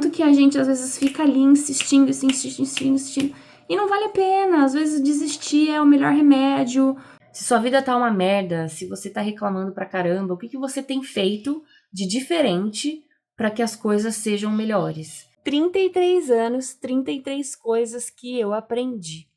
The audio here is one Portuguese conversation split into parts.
quanto que a gente às vezes fica ali insistindo, e não vale a pena. Às vezes desistir é o melhor remédio. Se sua vida tá uma merda, se você tá reclamando pra caramba, o que você tem feito de diferente para que as coisas sejam melhores? 33 anos, 33 coisas que eu aprendi.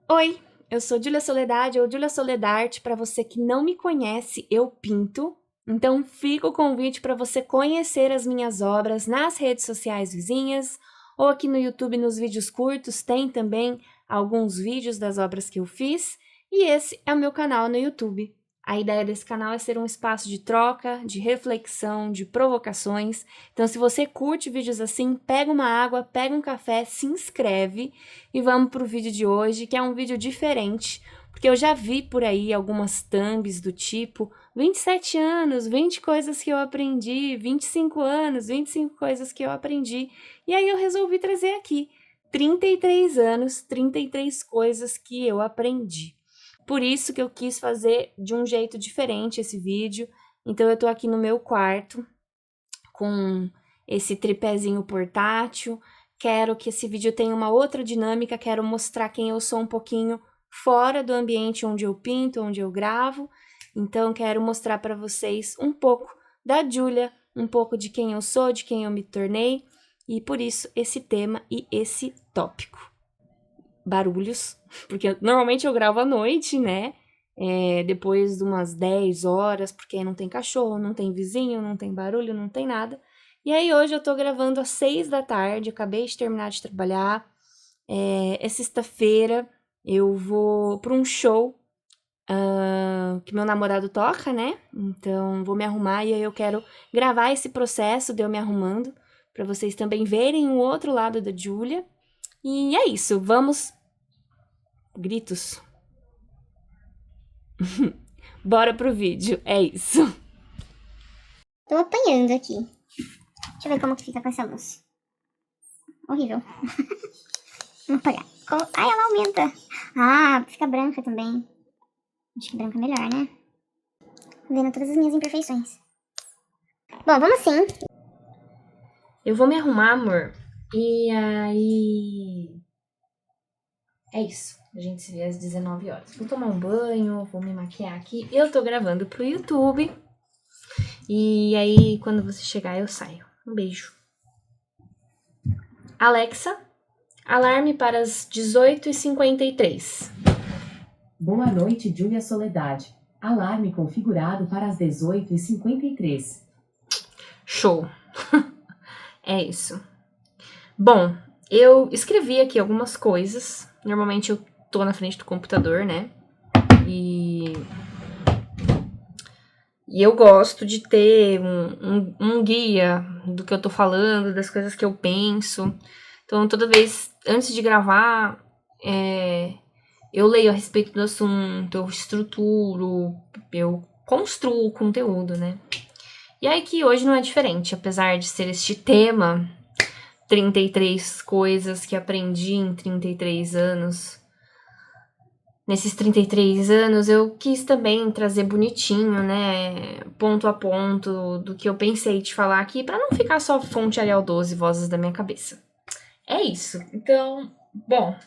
Oi, eu sou Júlia Soledade ou Júlia Soledarte. Para você que não me conhece, eu pinto. Então fica o convite para você conhecer as minhas obras nas redes sociais vizinhas ou aqui no YouTube nos vídeos curtos. Tem também alguns vídeos das obras que eu fiz e esse é o meu canal no YouTube. A ideia desse canal é ser um espaço de troca, de reflexão, de provocações. Então, se você curte vídeos assim, pega uma água, pega um café, se inscreve e vamos pro vídeo de hoje, que é um vídeo diferente, porque eu já vi por aí algumas thumbs do tipo 27 anos, 20 coisas que eu aprendi, 25 anos, 25 coisas que eu aprendi. E aí eu resolvi trazer aqui 33 anos, 33 coisas que eu aprendi. Por isso que eu quis fazer de um jeito diferente esse vídeo. Então eu tô aqui no meu quarto com esse tripézinho portátil. Quero que esse vídeo tenha uma outra dinâmica, quero mostrar quem eu sou um pouquinho fora do ambiente onde eu pinto, onde eu gravo. Então quero mostrar para vocês um pouco da Júlia, um pouco de quem eu sou, de quem eu me tornei. E por isso esse tema e esse tópico. Barulhos, porque normalmente eu gravo à noite, né? Depois de umas 10 horas, porque não tem cachorro, não tem vizinho, não tem barulho, não tem nada. E aí hoje eu tô gravando às 6 da tarde, acabei de terminar de trabalhar. É sexta-feira, eu vou para um show que meu namorado toca, né? Então vou me arrumar e aí eu quero gravar esse processo de eu me arrumando, para vocês também verem o outro lado da Júlia. E é isso, vamos... Gritos. Bora pro vídeo, é isso. Tô apanhando aqui. Deixa eu ver como que fica com essa luz. Horrível. Vamos apagar. Ai, ela aumenta. Ah, fica branca também. Acho que branca é melhor, né? Vendo todas as minhas imperfeições. Bom, vamos sim. Eu vou me arrumar, amor. E aí... É isso. A gente se vê às 19 horas. Vou tomar um banho, vou me maquiar aqui. Eu tô gravando pro YouTube. E aí, quando você chegar, eu saio. Um beijo. Alexa, alarme para as 18h53. Boa noite, Júlia Soledade. Alarme configurado para as 18h53. Show. É isso. Bom, eu escrevi aqui algumas coisas. Normalmente eu tô na frente do computador, né? E eu gosto de ter um guia do que eu tô falando, das coisas que eu penso. Então, toda vez, antes de gravar, eu leio a respeito do assunto, eu estruturo, eu construo o conteúdo, né? E aí que hoje não é diferente, apesar de ser este tema, 33 coisas que aprendi em 33 anos. Nesses 33 anos, eu quis também trazer bonitinho, né, ponto a ponto do que eu pensei de falar aqui, pra não ficar só fonte Arial 12 vozes da minha cabeça. É isso. Então, bom,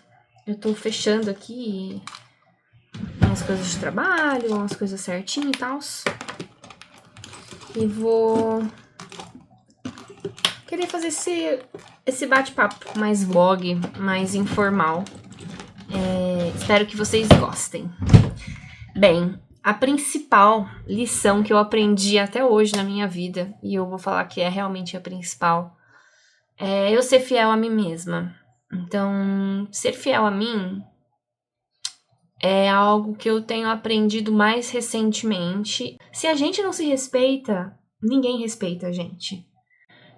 eu tô fechando aqui umas coisas de trabalho, umas coisas certinho e tal. E vou querer fazer esse bate-papo mais vlog, mais informal. Espero que vocês gostem. Bem, a principal lição que eu aprendi até hoje na minha vida, e eu vou falar que é realmente a principal, é eu ser fiel a mim mesma. Então, ser fiel a mim é algo que eu tenho aprendido mais recentemente. Se a gente não se respeita, ninguém respeita a gente.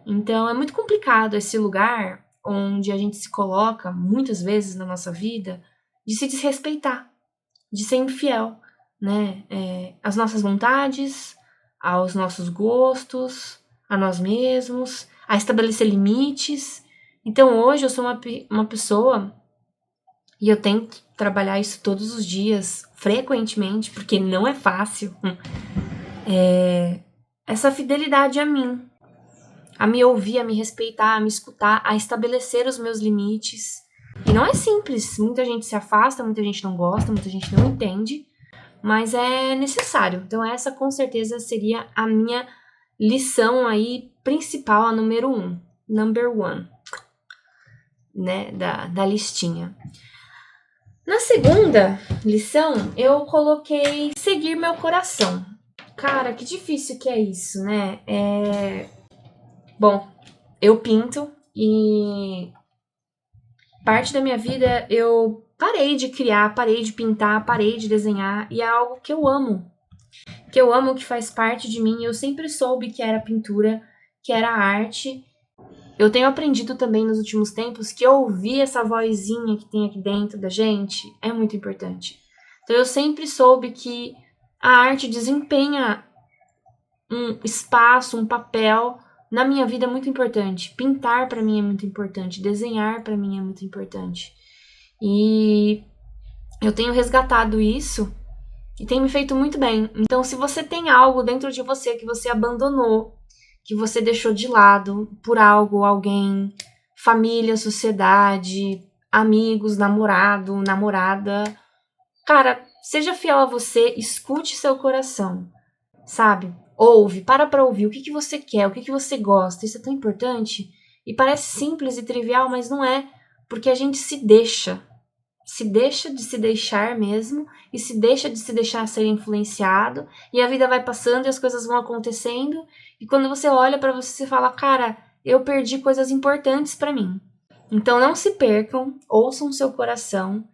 Então, é muito complicado esse lugar onde a gente se coloca, muitas vezes na nossa vida, de se desrespeitar, de ser infiel, né? Às nossas vontades, aos nossos gostos, a nós mesmos, a estabelecer limites. Então, hoje eu sou uma pessoa, e eu tento trabalhar isso todos os dias, frequentemente, porque não é fácil. essa fidelidade a mim, a me ouvir, a me respeitar, a me escutar, a estabelecer os meus limites. E não é simples, muita gente se afasta, muita gente não gosta, muita gente não entende, mas é necessário. Então essa com certeza seria a minha lição aí principal, a número 1, number 1, né, da listinha. Na segunda lição, eu coloquei seguir meu coração. Cara, que difícil que é isso, né? Bom, eu pinto e parte da minha vida eu parei de criar, parei de pintar, parei de desenhar, e é algo que eu amo. Que faz parte de mim. Eu sempre soube que era pintura, que era arte. Eu tenho aprendido também nos últimos tempos que ouvir essa vozinha que tem aqui dentro da gente é muito importante. Então eu sempre soube que a arte desempenha um espaço, um papel na minha vida muito importante. Pintar para mim é muito importante, desenhar para mim é muito importante. E eu tenho resgatado isso e tem me feito muito bem. Então se você tem algo dentro de você que você abandonou, que você deixou de lado por algo, alguém, família, sociedade, amigos, namorado, namorada. Cara, seja fiel a você, escute seu coração, sabe? Ouve, para ouvir o que você quer, o que você gosta, isso é tão importante. E parece simples e trivial, mas não é, porque a gente se deixa de se deixar mesmo, e se deixa de se deixar ser influenciado, e a vida vai passando e as coisas vão acontecendo, e quando você olha pra você, você fala, cara, eu perdi coisas importantes pra mim. Então não se percam, ouçam seu coração,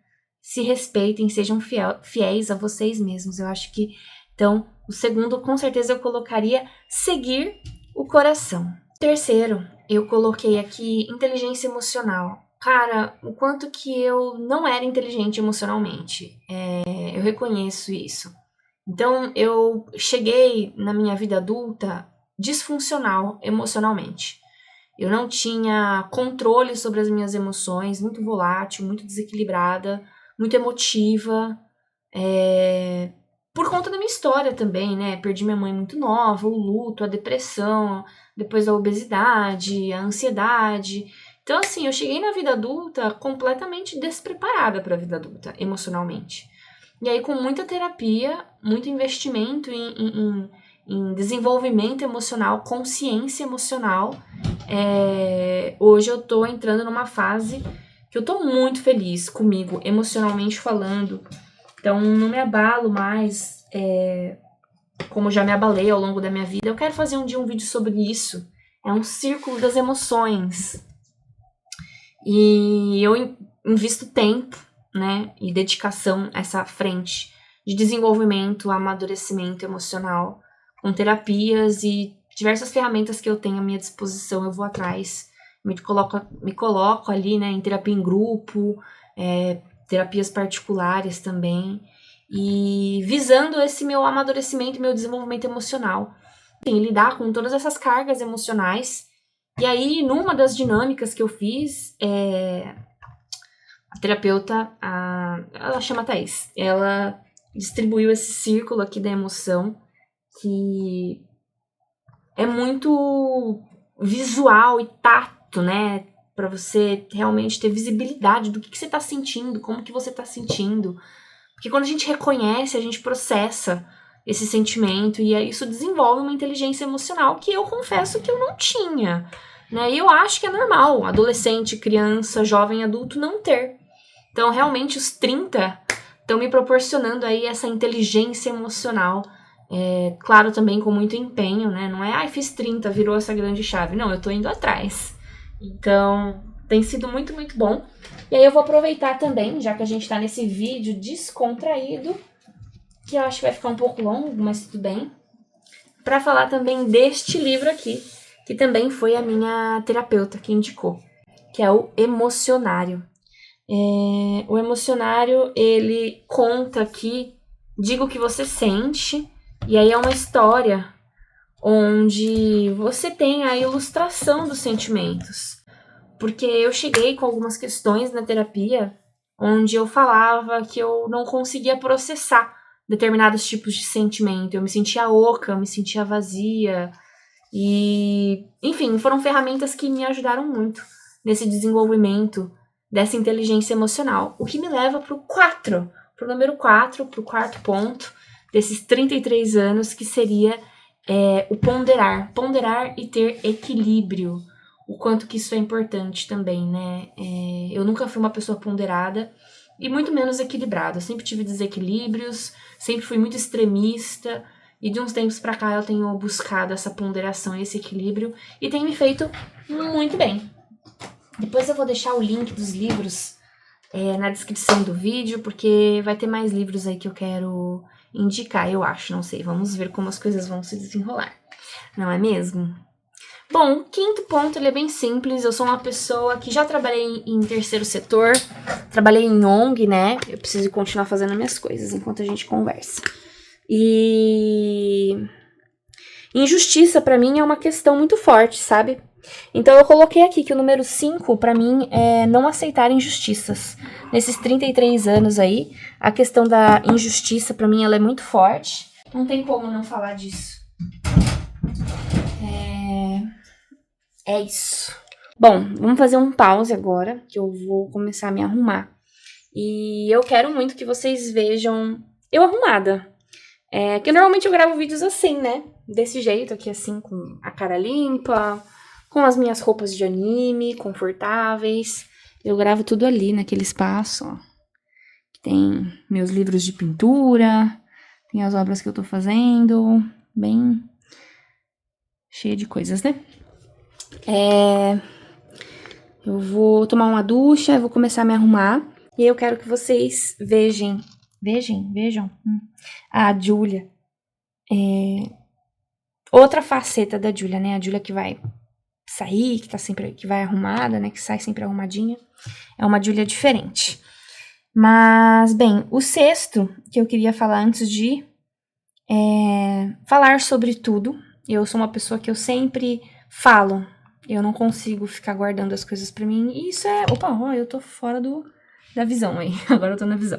se respeitem, sejam fiéis a vocês mesmos. Eu acho que, então, o segundo, com certeza eu colocaria seguir o coração. Terceiro, eu coloquei aqui inteligência emocional. Cara, o quanto que eu não era inteligente emocionalmente. Eu reconheço isso. Então, eu cheguei na minha vida adulta disfuncional emocionalmente. Eu não tinha controle sobre as minhas emoções, muito volátil, muito desequilibrada, muito emotiva. Por conta da minha história também, né? Perdi minha mãe muito nova, o luto, a depressão, depois a obesidade, a ansiedade. Então, assim, eu cheguei na vida adulta completamente despreparada para a vida adulta, emocionalmente. E aí, com muita terapia, muito investimento em desenvolvimento emocional, consciência emocional, hoje eu tô entrando numa fase que eu tô muito feliz comigo, emocionalmente falando. Então, não me abalo mais, como já me abalei ao longo da minha vida. Eu quero fazer um dia um vídeo sobre isso. É um círculo das emoções. E eu invisto tempo, né, e dedicação a essa frente de desenvolvimento, amadurecimento emocional, com terapias e diversas ferramentas que eu tenho à minha disposição, eu vou atrás. Me coloco ali, né, em terapia em grupo, terapias particulares também, e visando esse meu amadurecimento, meu desenvolvimento emocional. Enfim, lidar com todas essas cargas emocionais. E aí, numa das dinâmicas que eu fiz, a terapeuta, ela chama Thaís, ela distribuiu esse círculo aqui da emoção, que é muito visual e tato, né? Pra você realmente ter visibilidade do que você tá sentindo, como que você tá sentindo. Porque quando a gente reconhece, a gente processa esse sentimento e isso desenvolve uma inteligência emocional que eu confesso que eu não tinha, né? E eu acho que é normal adolescente, criança, jovem, adulto não ter. Então, realmente, os 30 estão me proporcionando aí essa inteligência emocional, claro, também com muito empenho, né? Não é, fiz 30, virou essa grande chave. Não, eu tô indo atrás. Então, tem sido muito, muito bom. E aí eu vou aproveitar também, já que a gente tá nesse vídeo descontraído, que eu acho que vai ficar um pouco longo, mas tudo bem, para falar também deste livro aqui, que também foi a minha terapeuta que indicou, que é o Emocionário. O Emocionário, ele conta aqui, diga o que você sente, e aí é uma história onde você tem a ilustração dos sentimentos. Porque eu cheguei com algumas questões na terapia onde eu falava que eu não conseguia processar determinados tipos de sentimento. Eu me sentia oca, eu me sentia vazia. E, enfim, foram ferramentas que me ajudaram muito nesse desenvolvimento dessa inteligência emocional. O que me leva pro número 4, pro quarto ponto desses 33 anos, que seria o ponderar. Ponderar e ter equilíbrio. O quanto que isso é importante também, né? Eu nunca fui uma pessoa ponderada e muito menos equilibrada. Eu sempre tive desequilíbrios, sempre fui muito extremista e de uns tempos pra cá eu tenho buscado essa ponderação, esse equilíbrio e tem me feito muito bem. Depois eu vou deixar o link dos livros na descrição do vídeo, porque vai ter mais livros aí que eu quero indicar, eu acho, não sei. Vamos ver como as coisas vão se desenrolar, não é mesmo? Bom, o quinto ponto, ele é bem simples. Eu sou uma pessoa que já trabalhei em terceiro setor, trabalhei em ONG, né? Eu preciso continuar fazendo minhas coisas enquanto a gente conversa. E injustiça, pra mim, é uma questão muito forte, sabe? Então, eu coloquei aqui que o número 5, pra mim, é não aceitar injustiças. Nesses 33 anos aí, a questão da injustiça, pra mim, ela é muito forte. Não tem como não falar disso. É isso. Bom, vamos fazer um pause agora, que eu vou começar a me arrumar. E eu quero muito que vocês vejam eu arrumada. Que normalmente eu gravo vídeos assim, né? Desse jeito aqui, assim, com a cara limpa, com as minhas roupas de anime, confortáveis. Eu gravo tudo ali, naquele espaço, ó. Tem meus livros de pintura, tem as obras que eu tô fazendo, bem cheia de coisas, né? Eu vou tomar uma ducha, eu vou começar a me arrumar. E eu quero que vocês vejam a Júlia. Outra faceta da Júlia, né? A Júlia que vai sair, que vai arrumada, né? Que sai sempre arrumadinha. É uma Júlia diferente. Mas, bem, o sexto que eu queria falar antes de falar sobre tudo. Eu sou uma pessoa que eu sempre falo. Eu não consigo ficar guardando as coisas pra mim. E isso eu tô fora da visão aí. Agora eu tô na visão.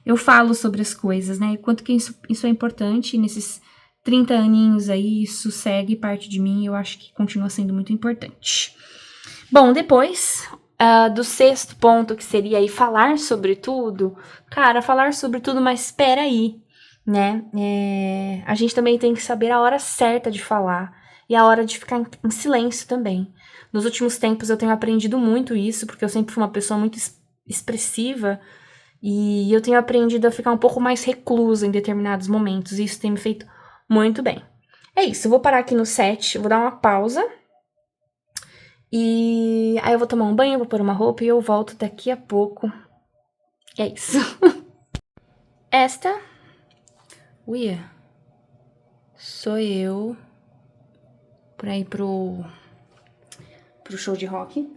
Eu falo sobre as coisas, né? E quanto que isso é importante. Nesses 30 aninhos aí, isso segue parte de mim. E eu acho que continua sendo muito importante. Bom, depois do sexto ponto, que seria aí falar sobre tudo. Cara, falar sobre tudo, mas espera aí, né? A gente também tem que saber a hora certa de falar. E a hora de ficar em silêncio também. Nos últimos tempos eu tenho aprendido muito isso, porque eu sempre fui uma pessoa muito expressiva. E eu tenho aprendido a ficar um pouco mais reclusa em determinados momentos. E isso tem me feito muito bem. É isso, eu vou parar aqui no 7, vou dar uma pausa. E aí eu vou tomar um banho, vou pôr uma roupa e eu volto daqui a pouco. É isso. Esta, sou eu pra ir pro show de rock.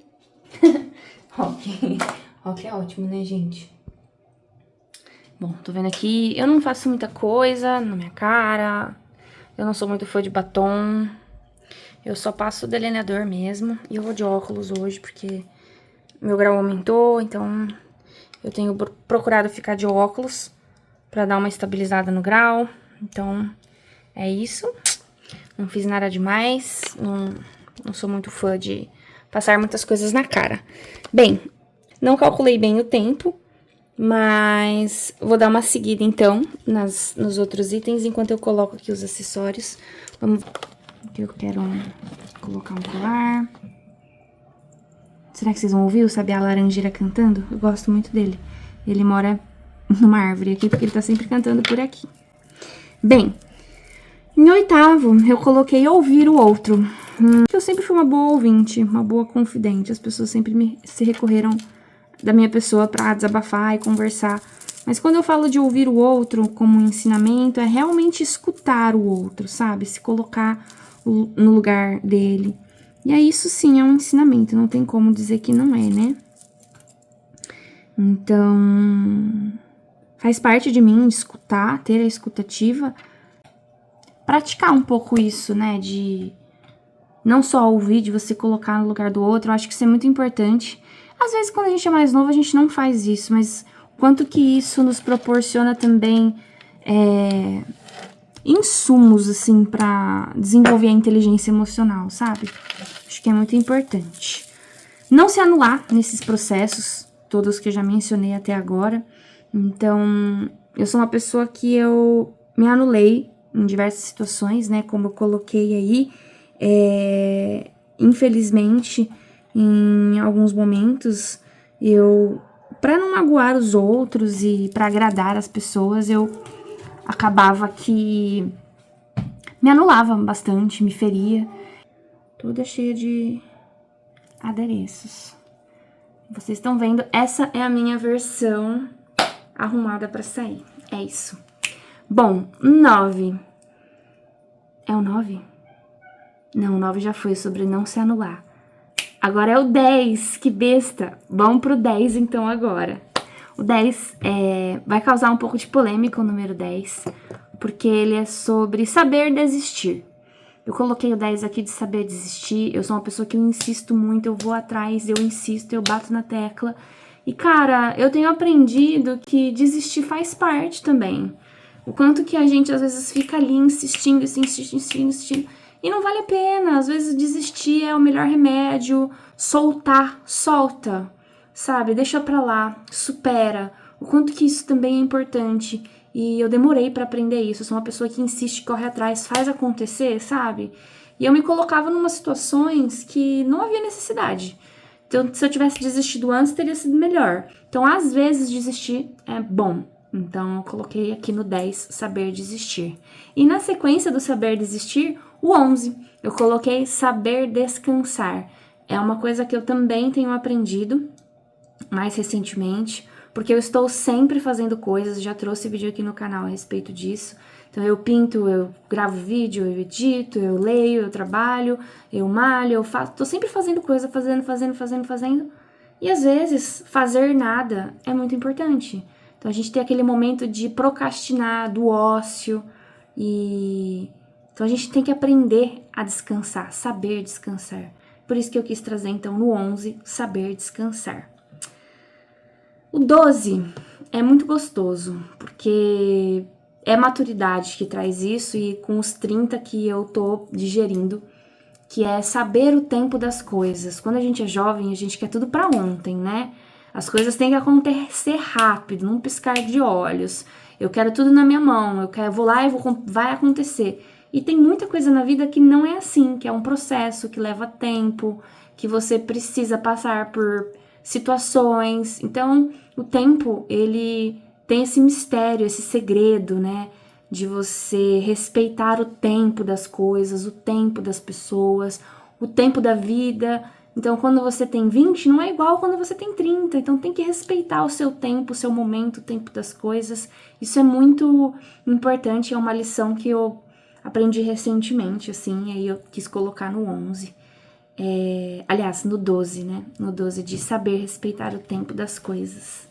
Rock é ótimo, né, gente? Bom, tô vendo aqui, eu não faço muita coisa na minha cara, eu não sou muito fã de batom, eu só passo o delineador mesmo, e eu vou de óculos hoje, porque meu grau aumentou, então eu tenho procurado ficar de óculos pra dar uma estabilizada no grau, então é isso. Não fiz nada demais, não sou muito fã de passar muitas coisas na cara. Bem, não calculei bem o tempo, mas vou dar uma seguida então nos outros itens, enquanto eu coloco aqui os acessórios. Vamos, aqui eu quero colocar um colar. Será que vocês vão ouvir o Sabiá Laranjeira cantando? Eu gosto muito dele. Ele mora numa árvore aqui, porque ele tá sempre cantando por aqui. Bem, em oitavo, eu coloquei ouvir o outro. Eu sempre fui uma boa ouvinte, uma boa confidente. As pessoas sempre se recorreram da minha pessoa pra desabafar e conversar. Mas quando eu falo de ouvir o outro como um ensinamento, é realmente escutar o outro, sabe? Se colocar no lugar dele. E aí isso sim é um ensinamento, não tem como dizer que não é, né? Então, faz parte de mim escutar, ter a escutativa, praticar um pouco isso, né, de não só ouvir, de você colocar no lugar do outro. Eu acho que isso é muito importante. Às vezes, quando a gente é mais novo, a gente não faz isso, mas o quanto que isso nos proporciona também insumos, assim, pra desenvolver a inteligência emocional, sabe? Acho que é muito importante. Não se anular nesses processos, todos que eu já mencionei até agora. Então, eu sou uma pessoa que eu me anulei em diversas situações, né? Como eu coloquei aí, infelizmente, em alguns momentos, pra não magoar os outros e pra agradar as pessoas, eu acabava que me anulava bastante, me feria. Toda cheia de adereços. Vocês estão vendo, essa é a minha versão arrumada pra sair. É isso. Bom, 9. É o 9? Não, o 9 já foi, sobre não se anular. Agora é o 10, que besta. Vamos pro 10 então agora. O 10 vai causar um pouco de polêmica, o número 10, porque ele é sobre saber desistir. Eu coloquei o 10 aqui de saber desistir. Eu sou uma pessoa que eu insisto muito, eu vou atrás, eu insisto, eu bato na tecla. E, cara, eu tenho aprendido que desistir faz parte também. O quanto que a gente, às vezes, fica ali insistindo. E não vale a pena. Às vezes, desistir é o melhor remédio. Soltar, solta, sabe? Deixa pra lá, supera. O quanto que isso também é importante. E eu demorei pra aprender isso. Eu sou uma pessoa que insiste, corre atrás, faz acontecer, sabe? E eu me colocava em umas situações que não havia necessidade. Então, se eu tivesse desistido antes, teria sido melhor. Então, às vezes, desistir é bom. Então, eu coloquei aqui no 10, saber desistir. E na sequência do saber desistir, o 11, eu coloquei saber descansar. É uma coisa que eu também tenho aprendido mais recentemente, porque eu estou sempre fazendo coisas, já trouxe vídeo aqui no canal a respeito disso. Então eu pinto, eu gravo vídeo, eu edito, eu leio, eu trabalho, eu malho, eu faço, tô sempre fazendo coisa, fazendo. E às vezes fazer nada é muito importante. Então a gente tem aquele momento de procrastinar, do ócio, então a gente tem que aprender a descansar, saber descansar. Por isso que eu quis trazer então no 11, saber descansar. O 12 é muito gostoso, porque é maturidade que traz isso, e com os 30 que eu tô digerindo, que é saber o tempo das coisas. Quando a gente é jovem, a gente quer tudo pra ontem, né? As coisas têm que acontecer rápido, num piscar de olhos. Eu quero tudo na minha mão, vou lá e vai acontecer. E tem muita coisa na vida que não é assim, que é um processo, que leva tempo, que você precisa passar por situações. Então, o tempo, ele tem esse mistério, esse segredo, né? De você respeitar o tempo das coisas, o tempo das pessoas, o tempo da vida. Então, quando você tem 20, não é igual quando você tem 30. Então, tem que respeitar o seu tempo, o seu momento, o tempo das coisas. Isso é muito importante, é uma lição que eu aprendi recentemente, assim, aí eu quis colocar no 11. Aliás, no 12, né? No 12, de saber respeitar o tempo das coisas.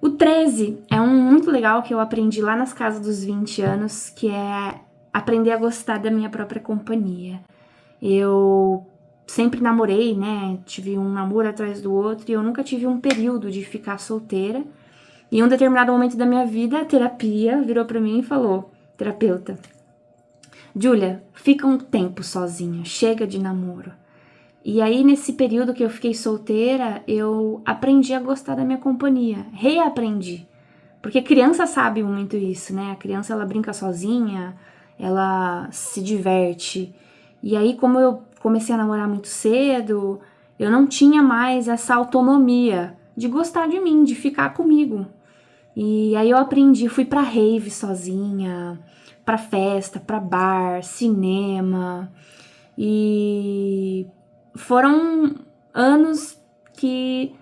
O 13 é um muito legal que eu aprendi lá nas casas dos 20 anos, que é aprender a gostar da minha própria companhia. Eu sempre namorei, né? Tive um namoro atrás do outro e eu nunca tive um período de ficar solteira. E em um determinado momento da minha vida, a terapia virou pra mim e falou, terapeuta, Júlia, fica um tempo sozinha, chega de namoro. E aí, nesse período que eu fiquei solteira, eu aprendi a gostar da minha companhia, reaprendi. Porque criança sabe muito isso, né? A criança, ela brinca sozinha, ela se diverte. E aí, como eu comecei a namorar muito cedo, eu não tinha mais essa autonomia de gostar de mim, de ficar comigo. E aí eu aprendi, fui pra rave sozinha, pra festa, pra bar, cinema. E foram anos que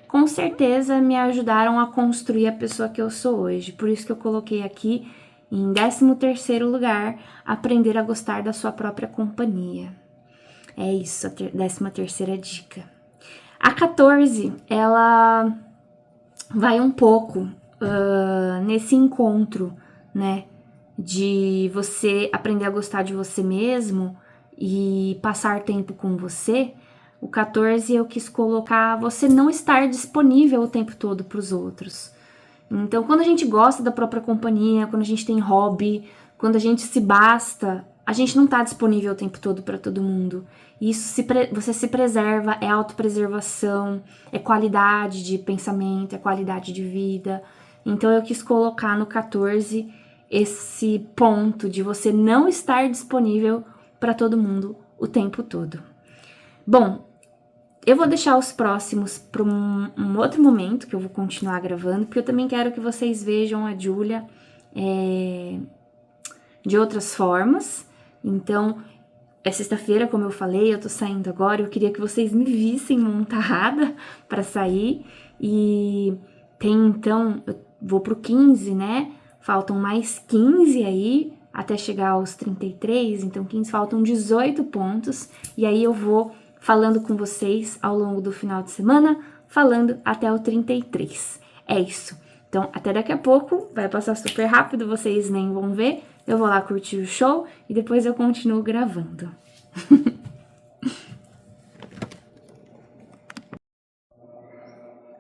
com certeza me ajudaram a construir a pessoa que eu sou hoje. Por isso que eu coloquei aqui em 13º lugar, aprender a gostar da sua própria companhia. É isso, a 13ª dica. A 14, ela vai um pouco nesse encontro, né? De você aprender a gostar de você mesmo e passar tempo com você. O 14 eu quis colocar você não estar disponível o tempo todo para os outros. Então, quando a gente gosta da própria companhia, quando a gente tem hobby, quando a gente se basta, a gente não tá disponível o tempo todo para todo mundo. Isso você se preserva, é autopreservação, é qualidade de pensamento, é qualidade de vida. Então, eu quis colocar no 14 esse ponto de você não estar disponível para todo mundo o tempo todo. Bom, eu vou deixar os próximos para um outro momento que eu vou continuar gravando, porque eu também quero que vocês vejam a Júlia de outras formas. Então, é sexta-feira, como eu falei, eu tô saindo agora, eu queria que vocês me vissem montada para sair. E tem então, eu vou pro 15, né? Faltam mais 15 aí, até chegar aos 33, então 15, faltam 18 pontos. E aí eu vou falando com vocês ao longo do final de semana, falando até o 33. É isso. Então, até daqui a pouco, vai passar super rápido, vocês nem vão ver. Eu vou lá curtir o show e depois eu continuo gravando.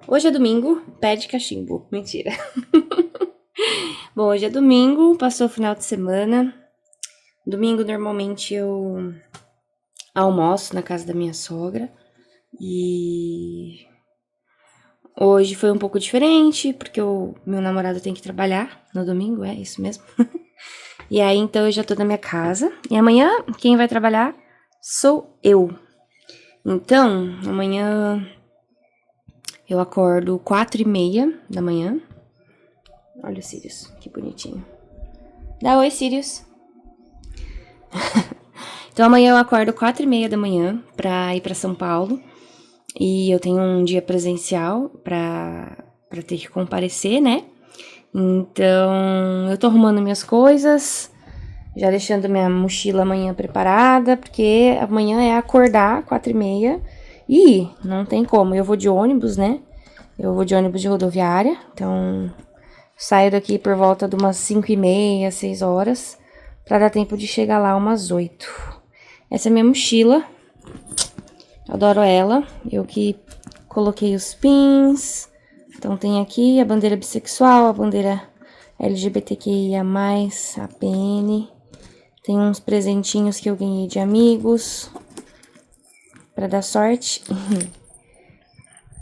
Hoje é domingo, pede cachimbo. Mentira. Bom, hoje é domingo, passou o final de semana. Domingo, normalmente, eu almoço na casa da minha sogra. E hoje foi um pouco diferente, porque o meu namorado tem que trabalhar no domingo, é isso mesmo. E aí, então, eu já tô na minha casa. E amanhã, quem vai trabalhar sou eu. Então, amanhã eu acordo 4h30 da manhã. Olha o Sirius, que bonitinho. Dá oi, Sirius. Então, amanhã eu acordo 4h30 da manhã pra ir pra São Paulo. E eu tenho um dia presencial pra ter que comparecer, né? Então, eu tô arrumando minhas coisas, já deixando minha mochila amanhã preparada, porque amanhã é acordar 4h30 e não tem como. Eu vou de ônibus, né? Eu vou de ônibus de rodoviária, então saio daqui por volta de umas 5h30, 6 horas, pra dar tempo de chegar lá umas 8. Essa é minha mochila, adoro ela, eu que coloquei os pins. Então, tem aqui a bandeira bissexual, a bandeira LGBTQIA+, a PN. Tem uns presentinhos que eu ganhei de amigos, pra dar sorte.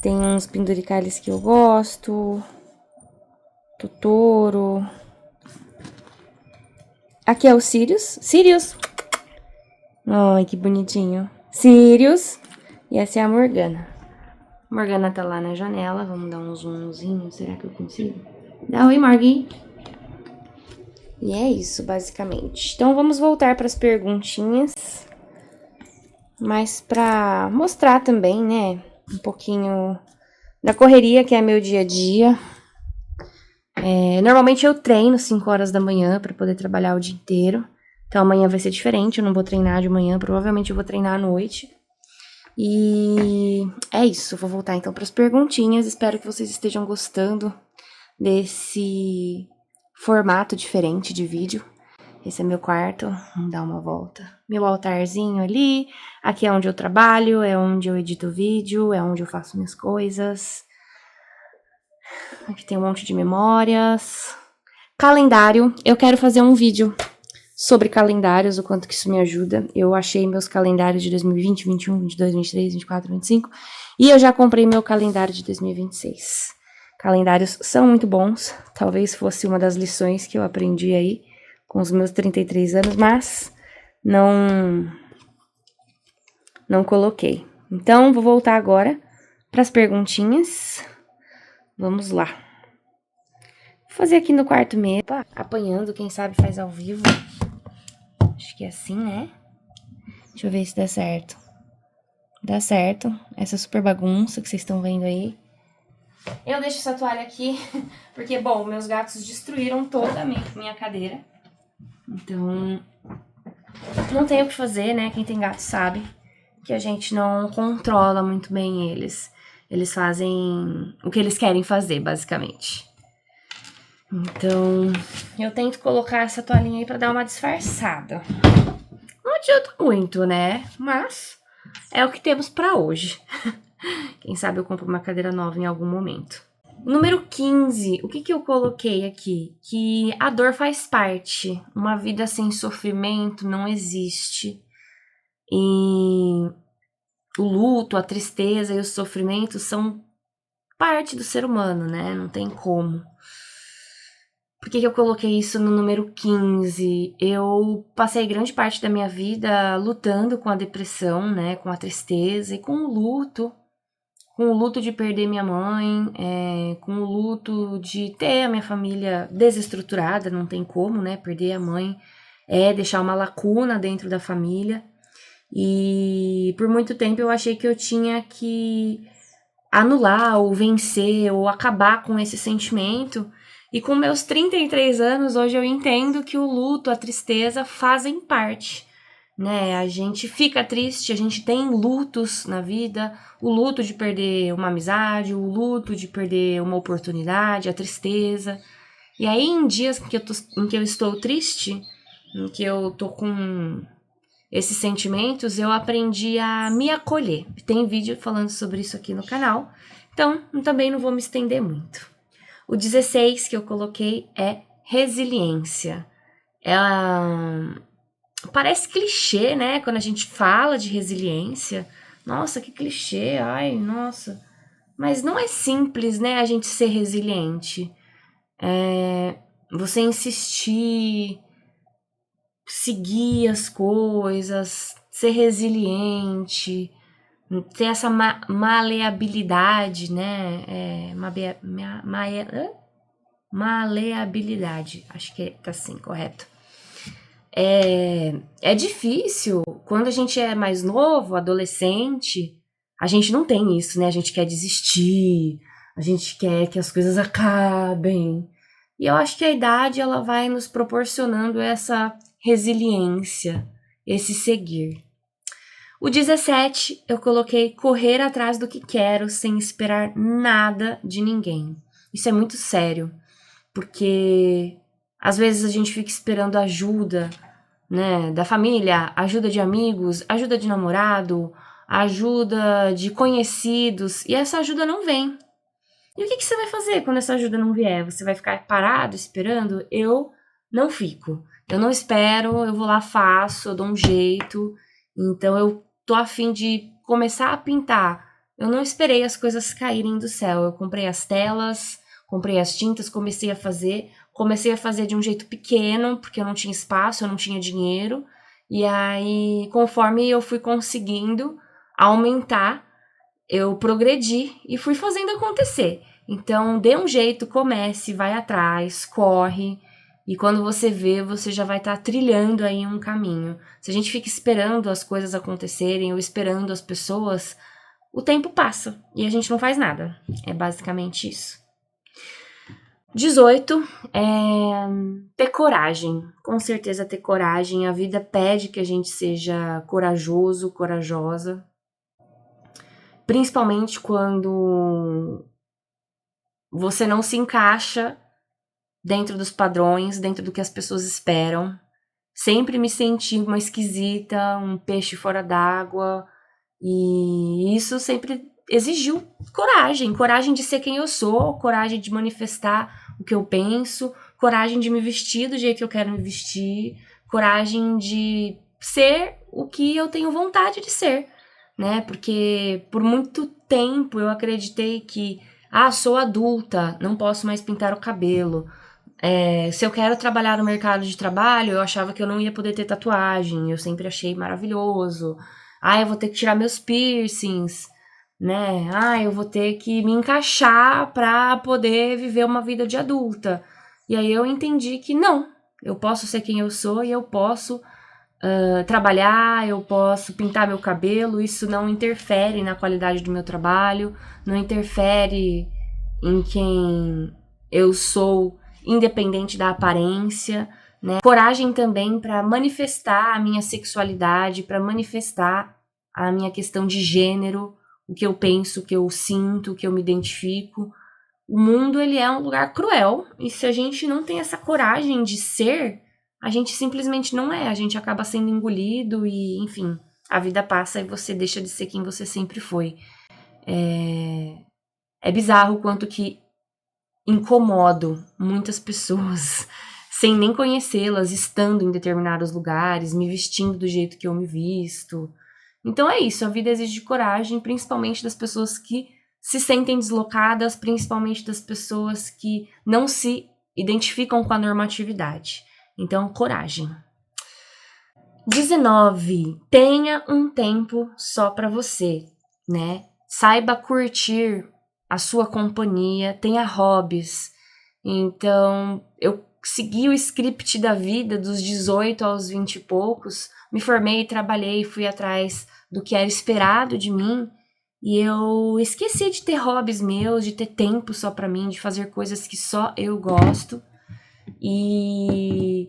Tem uns penduricalhos que eu gosto, Totoro. Aqui é o Sirius. Sirius! Ai, que bonitinho. Sirius! E essa é a Morgana. Morgana tá lá na janela, vamos dar um zoomzinho, será que eu consigo? Dá oi, Morgui. E é isso, basicamente. Então, vamos voltar para as perguntinhas. Mas pra mostrar também, né, um pouquinho da correria que é meu dia a dia. Normalmente eu treino 5 horas da manhã para poder trabalhar o dia inteiro. Então, amanhã vai ser diferente, eu não vou treinar de manhã, provavelmente eu vou treinar à noite. E é isso, vou voltar então para as perguntinhas. Espero que vocês estejam gostando desse formato diferente de vídeo. Esse é meu quarto, vamos dar uma volta. Meu altarzinho ali, aqui é onde eu trabalho, é onde eu edito vídeo, é onde eu faço minhas coisas. Aqui tem um monte de memórias. Calendário, eu quero fazer um vídeo sobre calendários, o quanto que isso me ajuda. Eu achei meus calendários de 2020, 21, 22, 23, 24, 25. E eu já comprei meu calendário de 2026. Calendários são muito bons. Talvez fosse uma das lições que eu aprendi aí com os meus 33 anos, mas não coloquei. Então, vou voltar agora para as perguntinhas. Vamos lá. Vou fazer aqui no quarto mesmo, apanhando, quem sabe faz ao vivo. Acho que é assim, né? Deixa eu ver se dá certo. Dá certo. Essa super bagunça que vocês estão vendo aí. Eu deixo essa toalha aqui, porque, bom, meus gatos destruíram toda a minha cadeira. Então, não tem o que fazer, né? Quem tem gato sabe que a gente não controla muito bem eles. Eles fazem o que eles querem fazer, basicamente. Então, eu tento colocar essa toalhinha aí pra dar uma disfarçada. Não adianta muito, né? Mas é o que temos pra hoje. Quem sabe eu compro uma cadeira nova em algum momento. Número 15, o que eu coloquei aqui? Que a dor faz parte. Uma vida sem sofrimento não existe. E o luto, a tristeza e o sofrimento são parte do ser humano, né? Não tem como. Por que eu coloquei isso no número 15? Eu passei grande parte da minha vida lutando com a depressão, né? Com a tristeza e com o luto. Com o luto de perder minha mãe, com o luto de ter a minha família desestruturada, não tem como, né? Perder a mãe é deixar uma lacuna dentro da família. E por muito tempo eu achei que eu tinha que anular ou vencer ou acabar com esse sentimento. E com meus 33 anos, hoje eu entendo que o luto, a tristeza fazem parte, né? A gente fica triste, a gente tem lutos na vida, o luto de perder uma amizade, o luto de perder uma oportunidade, a tristeza. E aí, em dias em que eu estou triste, em que eu tô com esses sentimentos, eu aprendi a me acolher. Tem vídeo falando sobre isso aqui no canal, então também não vou me estender muito. O 16 que eu coloquei é resiliência. Parece clichê, né? Quando a gente fala de resiliência. Nossa, que clichê, ai, nossa. Mas não é simples, né, a gente ser resiliente. Você insistir, seguir as coisas, ser resiliente, ter essa maleabilidade, né? Maleabilidade, acho que tá assim, correto. É difícil. Quando a gente é mais novo, adolescente, a gente não tem isso, né? A gente quer desistir, a gente quer que as coisas acabem. E eu acho que a idade ela vai nos proporcionando essa resiliência, esse seguir. O 17, eu coloquei correr atrás do que quero sem esperar nada de ninguém. Isso é muito sério, porque às vezes a gente fica esperando ajuda, né, da família, ajuda de amigos, ajuda de namorado, ajuda de conhecidos, e essa ajuda não vem. E o que você vai fazer quando essa ajuda não vier? Você vai ficar parado esperando? Eu não fico. Eu não espero, eu vou lá, faço, eu dou um jeito. Então eu tô a fim de começar a pintar. Eu não esperei as coisas caírem do céu. Eu comprei as telas, comprei as tintas, comecei a fazer. Comecei a fazer de um jeito pequeno, porque eu não tinha espaço, eu não tinha dinheiro. E aí, conforme eu fui conseguindo aumentar, eu progredi e fui fazendo acontecer. Então, dê um jeito, comece, vai atrás, corre. E quando você vê, você já vai estar trilhando aí um caminho. Se a gente fica esperando as coisas acontecerem ou esperando as pessoas, o tempo passa e a gente não faz nada. É basicamente isso. 18 é ter coragem. Com certeza ter coragem. A vida pede que a gente seja corajoso, corajosa. Principalmente quando você não se encaixa dentro dos padrões, dentro do que as pessoas esperam. Sempre me senti uma esquisita, um peixe fora d'água. E isso sempre exigiu coragem. Coragem de ser quem eu sou, coragem de manifestar o que eu penso, coragem de me vestir do jeito que eu quero me vestir, coragem de ser o que eu tenho vontade de ser, né? Porque por muito tempo eu acreditei que, sou adulta, não posso mais pintar o cabelo. Se eu quero trabalhar no mercado de trabalho, eu achava que eu não ia poder ter tatuagem, eu sempre achei maravilhoso. Eu vou ter que tirar meus piercings, né? Eu vou ter que me encaixar pra poder viver uma vida de adulta. E aí eu entendi que não, eu posso ser quem eu sou e eu posso trabalhar, eu posso pintar meu cabelo, isso não interfere na qualidade do meu trabalho, não interfere em quem eu sou, independente da aparência, né? Coragem também para manifestar a minha sexualidade, para manifestar a minha questão de gênero, o que eu penso, o que eu sinto, o que eu me identifico. O mundo, ele é um lugar cruel, e se a gente não tem essa coragem de ser, a gente simplesmente não é, a gente acaba sendo engolido e, enfim, a vida passa e você deixa de ser quem você sempre foi. É bizarro o quanto que incomodo muitas pessoas sem nem conhecê-las, estando em determinados lugares, me vestindo do jeito que eu me visto. Então é isso, a vida exige coragem, principalmente das pessoas que se sentem deslocadas, principalmente das pessoas que não se identificam com a normatividade. Então, coragem. 19. Tenha um tempo só para você, né? Saiba curtir a sua companhia, tenha hobbies. Então, eu segui o script da vida dos 18 aos 20 e poucos, me formei, trabalhei, fui atrás do que era esperado de mim, e eu esqueci de ter hobbies meus, de ter tempo só pra mim, de fazer coisas que só eu gosto, e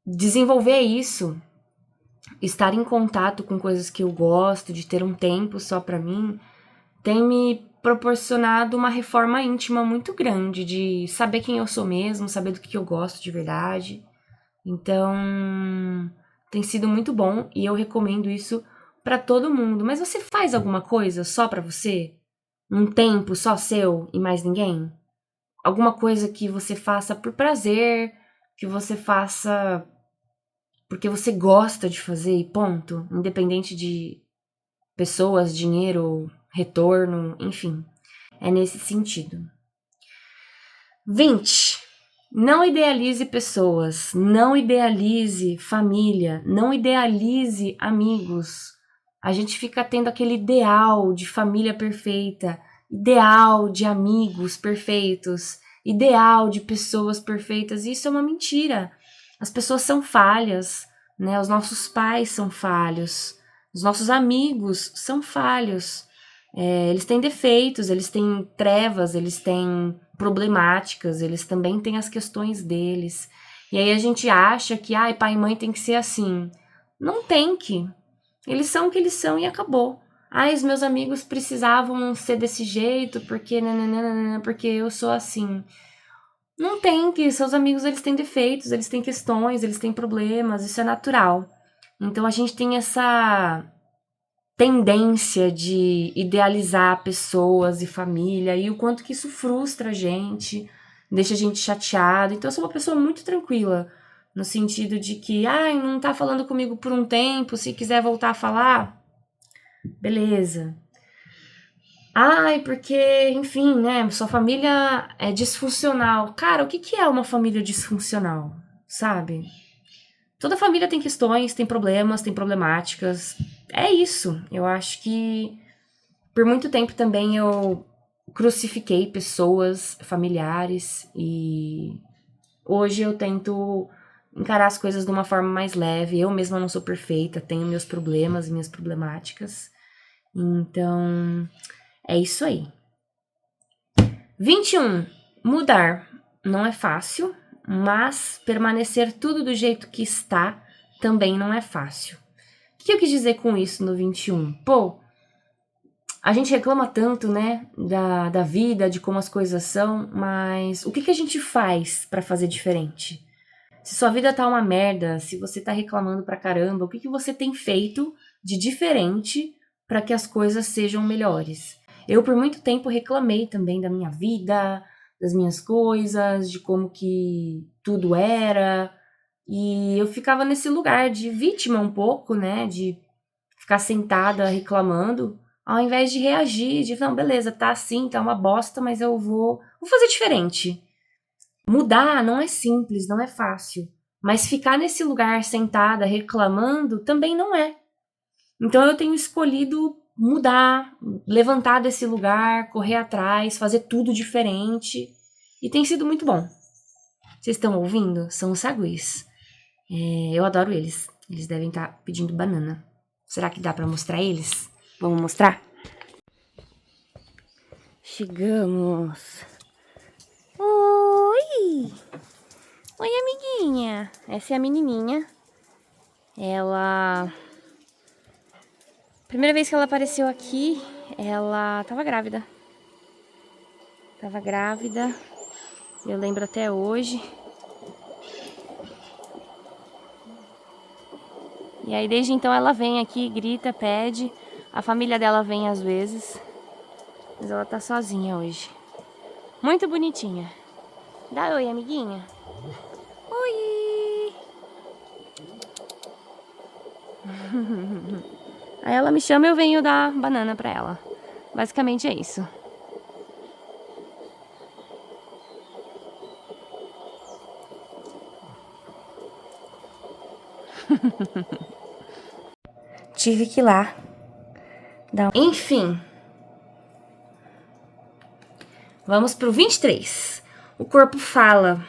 desenvolver isso, estar em contato com coisas que eu gosto, de ter um tempo só pra mim, tem me proporcionado uma reforma íntima muito grande, de saber quem eu sou mesmo, saber do que eu gosto de verdade. Então, tem sido muito bom e eu recomendo isso pra todo mundo. Mas você faz alguma coisa só pra você? Um tempo só seu e mais ninguém? Alguma coisa que você faça por prazer, que você faça porque você gosta de fazer e ponto, independente de pessoas, dinheiro, retorno, enfim. É nesse sentido. 20. Não idealize pessoas, não idealize família, não idealize amigos. A gente fica tendo aquele ideal de família perfeita, ideal de amigos perfeitos, ideal de pessoas perfeitas. Isso é uma mentira. As pessoas são falhas, né? Os nossos pais são falhos, os nossos amigos são falhos. Eles têm defeitos, eles têm trevas, eles têm problemáticas, eles também têm as questões deles. E aí a gente acha que pai e mãe tem que ser assim. Não tem que. Eles são o que eles são e acabou. Os meus amigos precisavam ser desse jeito porque nananana, porque eu sou assim. Não tem que. Seus amigos, eles têm defeitos, eles têm questões, eles têm problemas, isso é natural. Então a gente tem essa tendência de idealizar pessoas e família e o quanto que isso frustra a gente, deixa a gente chateado. Então eu sou uma pessoa muito tranquila, no sentido de que, não tá falando comigo por um tempo, se quiser voltar a falar, beleza. Porque, enfim, né, sua família é disfuncional. Cara, o que é uma família disfuncional, sabe? Toda família tem questões, tem problemas, tem problemáticas. É isso. Eu acho que por muito tempo também eu crucifiquei pessoas, familiares, e hoje eu tento encarar as coisas de uma forma mais leve. Eu mesma não sou perfeita, tenho meus problemas e minhas problemáticas. Então, é isso aí. 21. Mudar não é fácil, mas permanecer tudo do jeito que está também não é fácil. O que eu quis dizer com isso no 21? A gente reclama tanto, né, da vida, de como as coisas são, mas o que a gente faz pra fazer diferente? Se sua vida tá uma merda, se você tá reclamando pra caramba, o que você tem feito de diferente pra que as coisas sejam melhores? Eu, por muito tempo, reclamei também da minha vida, das minhas coisas, de como que tudo era, e eu ficava nesse lugar de vítima um pouco, né, de ficar sentada reclamando, ao invés de reagir, de, não, beleza, tá assim, tá uma bosta, mas eu vou fazer diferente. Mudar não é simples, não é fácil, mas ficar nesse lugar sentada reclamando também não é. Então eu tenho escolhido mudar, levantar desse lugar, correr atrás, fazer tudo diferente, e tem sido muito bom. Vocês estão ouvindo? São os saguis. Eu adoro eles. Eles devem estar pedindo banana. Será que dá pra mostrar eles? Vamos mostrar? Chegamos. Oi! Oi, amiguinha. Essa é a menininha. Ela... Primeira vez que ela apareceu aqui, ela tava grávida. Eu lembro até hoje. E aí, desde então, ela vem aqui, grita, pede. A família dela vem às vezes. Mas ela tá sozinha hoje. Muito bonitinha. Dá oi, amiguinha. Oi! Aí ela me chama e eu venho dar banana pra ela. Basicamente é isso. Tive que ir lá dar... Enfim. Vamos pro 23. O corpo fala.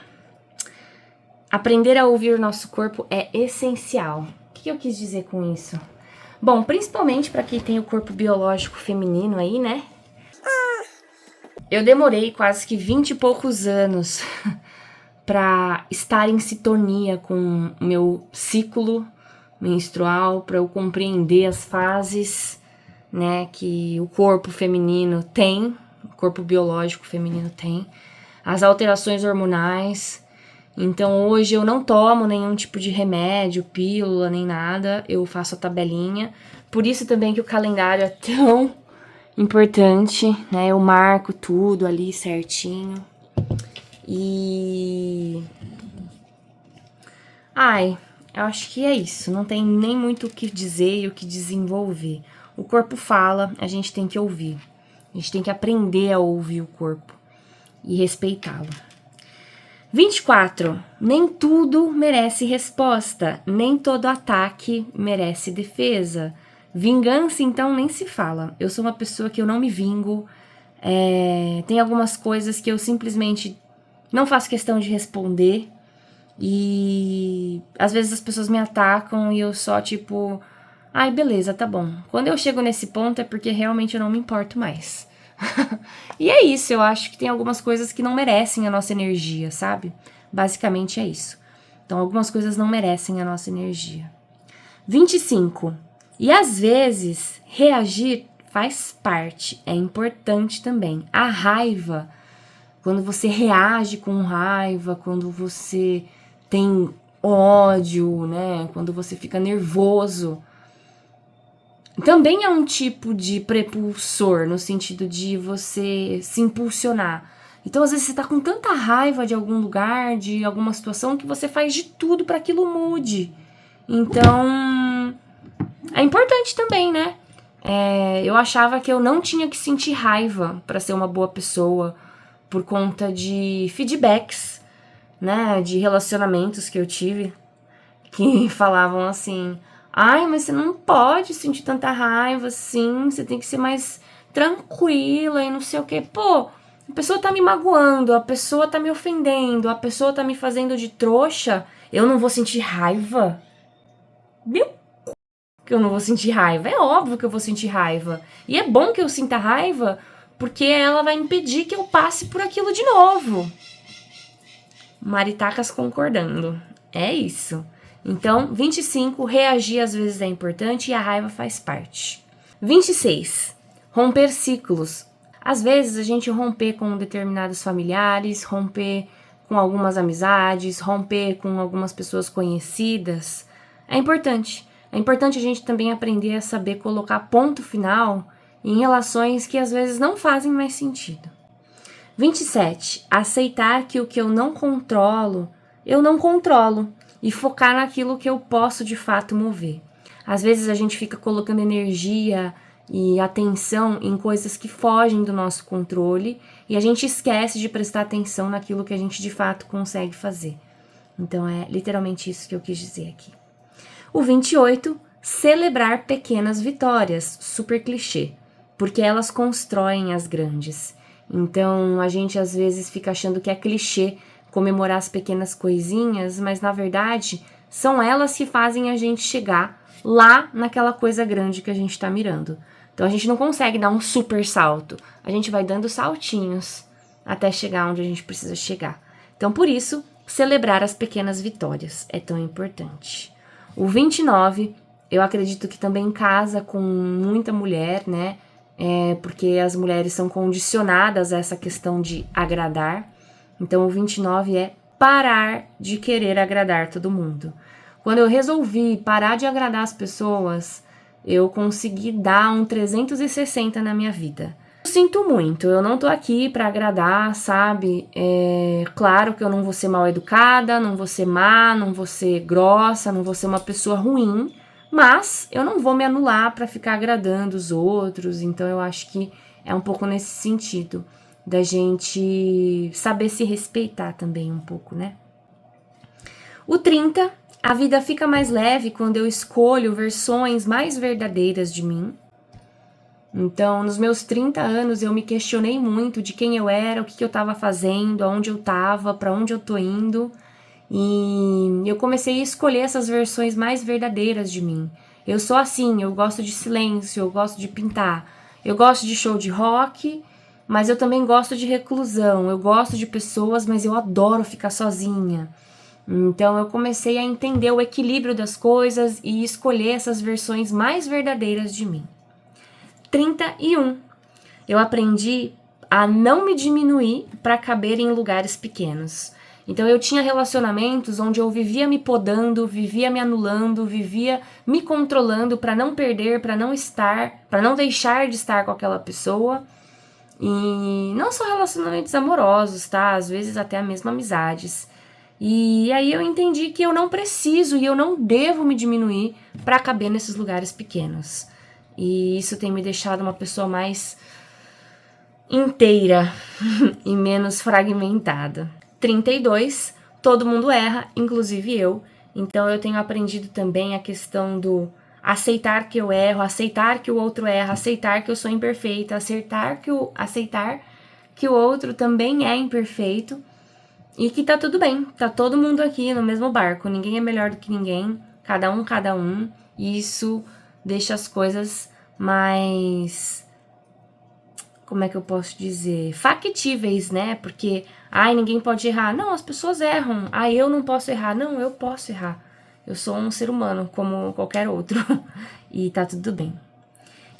Aprender a ouvir o nosso corpo é essencial. O que eu quis dizer com isso? Bom, principalmente para quem tem o corpo biológico feminino aí, né? Eu demorei quase que 20 e poucos anos para estar em sintonia com o meu ciclo menstrual, para eu compreender as fases, né, que o corpo feminino tem, o corpo biológico feminino tem, as alterações hormonais. Então hoje eu não tomo nenhum tipo de remédio, pílula, nem nada, eu faço a tabelinha. Por isso também que o calendário é tão importante, né? Eu marco tudo ali certinho. E... eu acho que é isso. Não tem nem muito o que dizer e o que desenvolver. O corpo fala, a gente tem que ouvir. A gente tem que aprender a ouvir o corpo e respeitá-lo. 24. Nem tudo merece resposta, nem todo ataque merece defesa. Vingança, então, nem se fala. Eu sou uma pessoa que eu não me vingo. Tem algumas coisas que eu simplesmente não faço questão de responder. E às vezes as pessoas me atacam e eu só tipo... Ai, beleza, tá bom. Quando eu chego nesse ponto é porque realmente eu não me importo mais. E é isso, eu acho que tem algumas coisas que não merecem a nossa energia, sabe? Basicamente é isso. Então, algumas coisas não merecem a nossa energia. 25. E às vezes, reagir faz parte, é importante também. A raiva, quando você reage com raiva, quando você tem ódio, né? Quando você fica nervoso, também é um tipo de prepulsor, no sentido de você se impulsionar. Então, às vezes, você tá com tanta raiva de algum lugar, de alguma situação, que você faz de tudo para aquilo mude. Então, é importante também, né? Eu achava que eu não tinha que sentir raiva para ser uma boa pessoa, por conta de feedbacks, né? De relacionamentos que eu tive, que falavam assim... Ai, mas você não pode sentir tanta raiva assim, você tem que ser mais tranquila e não sei o quê. Pô, a pessoa tá me magoando, a pessoa tá me ofendendo, a pessoa tá me fazendo de trouxa, eu não vou sentir raiva? Meu c... que eu não vou sentir raiva. É óbvio que eu vou sentir raiva. E é bom que eu sinta raiva, porque ela vai impedir que eu passe por aquilo de novo. Maritacas concordando. É isso. Então, 25, reagir às vezes é importante e a raiva faz parte. 26, romper ciclos. Às vezes a gente romper com determinados familiares, romper com algumas amizades, romper com algumas pessoas conhecidas, é importante. É importante a gente também aprender a saber colocar ponto final em relações que às vezes não fazem mais sentido. 27, aceitar que o que eu não controlo e focar naquilo que eu posso de fato mover. Às vezes a gente fica colocando energia e atenção em coisas que fogem do nosso controle e a gente esquece de prestar atenção naquilo que a gente de fato consegue fazer. Então é literalmente isso que eu quis dizer aqui. O 28, celebrar pequenas vitórias, super clichê, porque elas constroem as grandes. Então a gente às vezes fica achando que é clichê comemorar as pequenas coisinhas, mas na verdade são elas que fazem a gente chegar lá naquela coisa grande que a gente tá mirando. Então a gente não consegue dar um super salto, a gente vai dando saltinhos até chegar onde a gente precisa chegar. Então por isso, celebrar as pequenas vitórias é tão importante. O 29, eu acredito que também casa com muita mulher, né? Porque as mulheres são condicionadas a essa questão de agradar. Então, o 29 é parar de querer agradar todo mundo. Quando eu resolvi parar de agradar as pessoas, eu consegui dar um 360 na minha vida. Sinto muito, eu não tô aqui pra agradar, sabe? Claro que eu não vou ser mal educada, não vou ser má, não vou ser grossa, não vou ser uma pessoa ruim, mas eu não vou me anular pra ficar agradando os outros, então eu acho que é um pouco nesse sentido, da gente saber se respeitar também um pouco, né? O 30, a vida fica mais leve quando eu escolho versões mais verdadeiras de mim. Então, nos meus 30 anos, eu me questionei muito de quem eu era, o que eu estava fazendo, aonde eu estava, para onde eu tô indo. E eu comecei a escolher essas versões mais verdadeiras de mim. Eu sou assim, eu gosto de silêncio, eu gosto de pintar. Eu gosto de show de rock, mas eu também gosto de reclusão. Eu gosto de pessoas, mas eu adoro ficar sozinha. Então, eu comecei a entender o equilíbrio das coisas e escolher essas versões mais verdadeiras de mim. 31. Eu aprendi a não me diminuir para caber em lugares pequenos. Então eu tinha relacionamentos onde eu vivia me podando, vivia me anulando, vivia me controlando para não perder, para não estar, para não deixar de estar com aquela pessoa. E não só relacionamentos amorosos, tá? Às vezes até mesmo amizades. E aí eu entendi que eu não preciso e eu não devo me diminuir para caber nesses lugares pequenos. E isso tem me deixado uma pessoa mais inteira e menos fragmentada. 32, todo mundo erra, inclusive eu. Então eu tenho aprendido também a questão do aceitar que eu erro, aceitar que o outro erra, aceitar que eu sou imperfeita, aceitar que o outro também é imperfeito e que tá tudo bem, tá todo mundo aqui no mesmo barco, ninguém é melhor do que ninguém, cada um, e isso deixa as coisas mais, como é que eu posso dizer, factíveis, né? Porque, ninguém pode errar. Não, as pessoas erram. Eu não posso errar. Não, eu posso errar. Eu sou um ser humano como qualquer outro e tá tudo bem.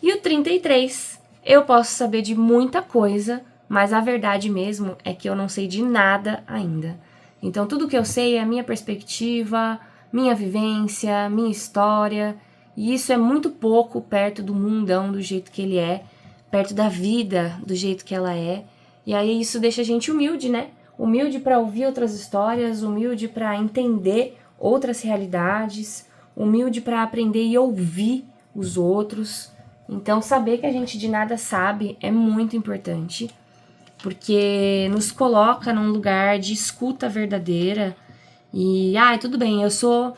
E o 33, eu posso saber de muita coisa, mas a verdade mesmo é que eu não sei de nada ainda. Então tudo que eu sei é a minha perspectiva, minha vivência, minha história, e isso é muito pouco perto do mundão do jeito que ele é, perto da vida do jeito que ela é. E aí isso deixa a gente humilde, né? Humilde para ouvir outras histórias, humilde para entender outras realidades, humilde para aprender e ouvir os outros. Então, saber que a gente de nada sabe é muito importante, porque nos coloca num lugar de escuta verdadeira. E, tudo bem, eu sou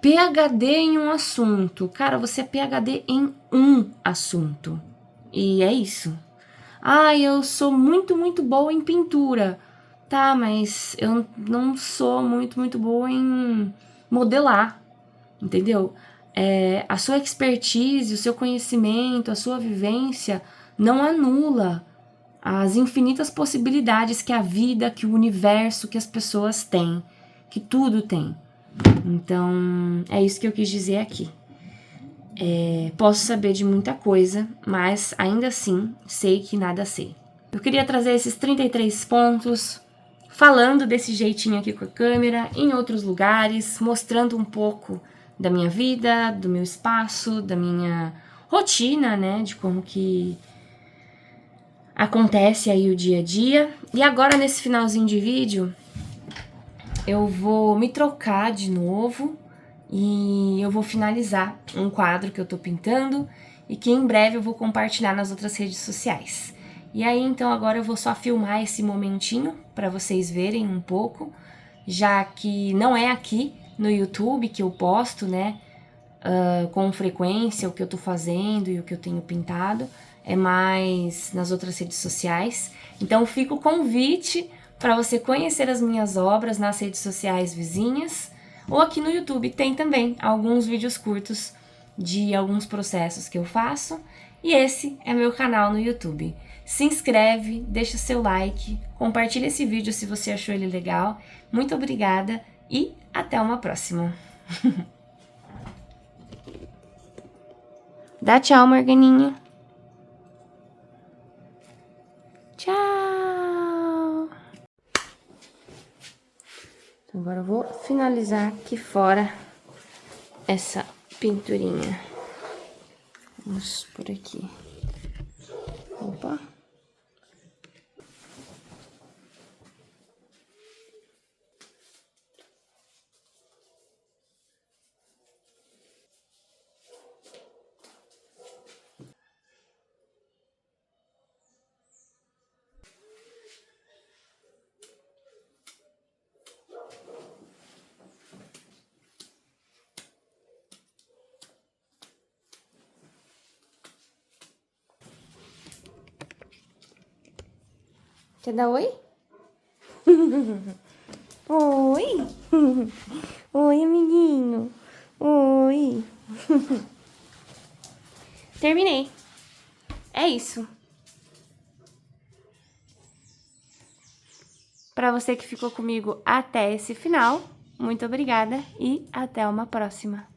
PhD em um assunto. Cara, você é PhD em um assunto. E é isso. Eu sou muito, muito boa em pintura. Tá, mas eu não sou muito, muito boa em modelar, entendeu? A sua expertise, o seu conhecimento, a sua vivência não anula as infinitas possibilidades que a vida, que o universo, que as pessoas têm, que tudo tem. Então, é isso que eu quis dizer aqui. Posso saber de muita coisa, mas ainda assim sei que nada sei. Eu queria trazer esses 33 pontos, falando desse jeitinho aqui com a câmera, em outros lugares, mostrando um pouco da minha vida, do meu espaço, da minha rotina, né, de como que acontece aí o dia a dia. E agora, nesse finalzinho de vídeo, eu vou me trocar de novo e eu vou finalizar um quadro que eu tô pintando e que em breve eu vou compartilhar nas outras redes sociais. E aí, então, agora eu vou só filmar esse momentinho para vocês verem um pouco, já que não é aqui no YouTube que eu posto, né, com frequência o que eu tô fazendo e o que eu tenho pintado, é mais nas outras redes sociais. Então, fica o convite para você conhecer as minhas obras nas redes sociais vizinhas, ou aqui no YouTube tem também alguns vídeos curtos de alguns processos que eu faço, e esse é meu canal no YouTube. Se inscreve, deixa seu like, compartilha esse vídeo se você achou ele legal. Muito obrigada e até uma próxima. Dá tchau, Morganinha. Tchau. Então, agora eu vou finalizar aqui fora essa pinturinha. Vamos por aqui. Opa. Quer dar oi? Oi? Oi, amiguinho. Oi. Terminei. É isso. Para você que ficou comigo até esse final, muito obrigada e até uma próxima.